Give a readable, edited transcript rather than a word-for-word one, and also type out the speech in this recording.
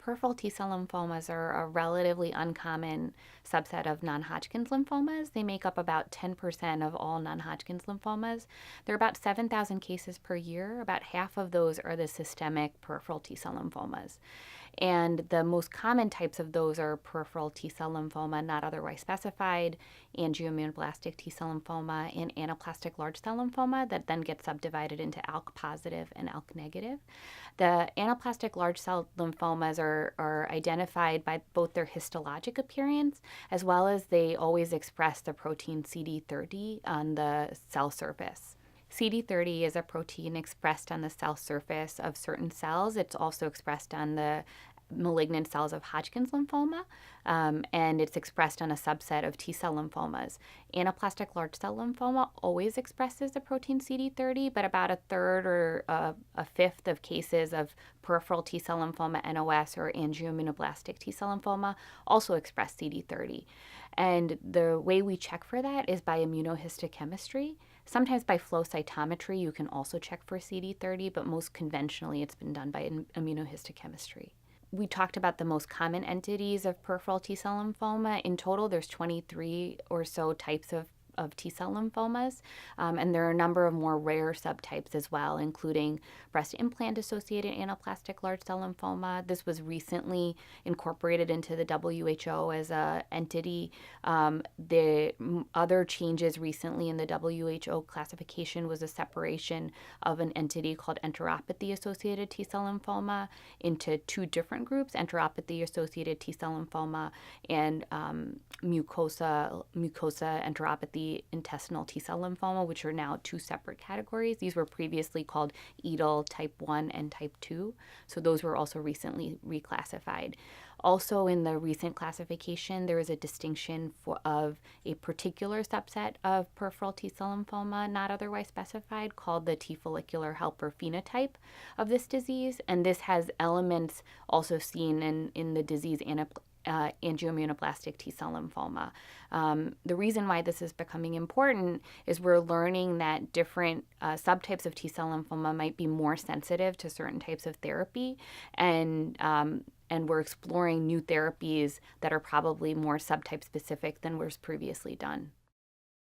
peripheral T-cell lymphomas are a relatively uncommon subset of non-Hodgkin's lymphomas. They make up about 10% of all non-Hodgkin's lymphomas. There are about 7,000 cases per year. About half of those are the systemic peripheral T-cell lymphomas. And the most common types of those are peripheral T-cell lymphoma not otherwise specified, angioimmunoblastic T-cell lymphoma, and anaplastic large cell lymphoma that then gets subdivided into ALK positive and ALK negative. The anaplastic large cell lymphomas are identified by both their histologic appearance as well as they always express the protein CD30 on the cell surface. CD30 is a protein expressed on the cell surface of certain cells. It's also expressed on the malignant cells of Hodgkin's lymphoma, and it's expressed on a subset of T-cell lymphomas. Anaplastic large cell lymphoma always expresses the protein CD30, but about a third or a fifth of cases of peripheral T-cell lymphoma NOS or angioimmunoblastic T-cell lymphoma also express CD30. And the way we check for that is by immunohistochemistry. Sometimes by flow cytometry, you can also check for CD30, but most conventionally, it's been done by immunohistochemistry. We talked about the most common entities of peripheral T-cell lymphoma. In total, there's 23 or so types of T-cell lymphomas, and there are a number of more rare subtypes as well, including breast implant-associated anaplastic large cell lymphoma. This was recently incorporated into the WHO as an entity. The other changes recently in the WHO classification was a separation of an entity called enteropathy-associated T-cell lymphoma into two different groups, enteropathy-associated T-cell lymphoma and mucosa enteropathy intestinal T-cell lymphoma, which are now two separate categories. These were previously called EDL type 1 and type 2, so those were also recently reclassified. Also in the recent classification, there is a distinction of a particular subset of peripheral T-cell lymphoma not otherwise specified called the T follicular helper phenotype of this disease, and this has elements also seen in the disease angioimmunoblastic T-cell lymphoma. The reason why this is becoming important is we're learning that different subtypes of T-cell lymphoma might be more sensitive to certain types of therapy, and we're exploring new therapies that are probably more subtype specific than was previously done.